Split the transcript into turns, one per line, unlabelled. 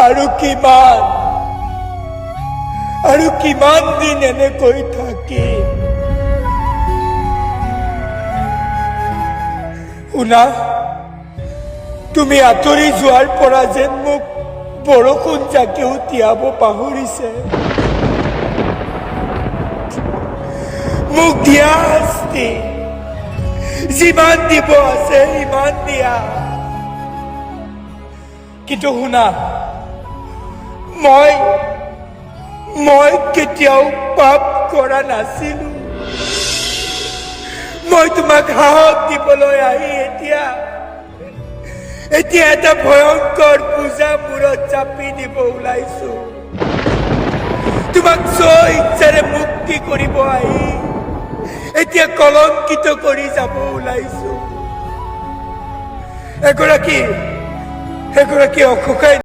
আৰু কিমান দিন এনেকৈ থাকি শুনা, তুমি আঁতৰি যোৱাৰ পৰা যেন মোক বৰষুণ জাকেও তিয়াব পাহৰিছে। মোক দিয়া শাস্তি যিমান দিব আছে সিমান দিয়া, কিন্তু শুনা, মই কেতিয়াও পাপ কৰা নাছিলো। মই তোমাক সাহস দিবলৈ আহি এতিয়া এটা ভয়ংকৰ পূজা মূৰত চাপি দিব ওলাইছো। তোমাক ইচ্ছাৰে মুক্তি কৰিব আহি এতিয়া কলংকিত কৰি যাব ওলাইছো। এগৰাকী অসহায়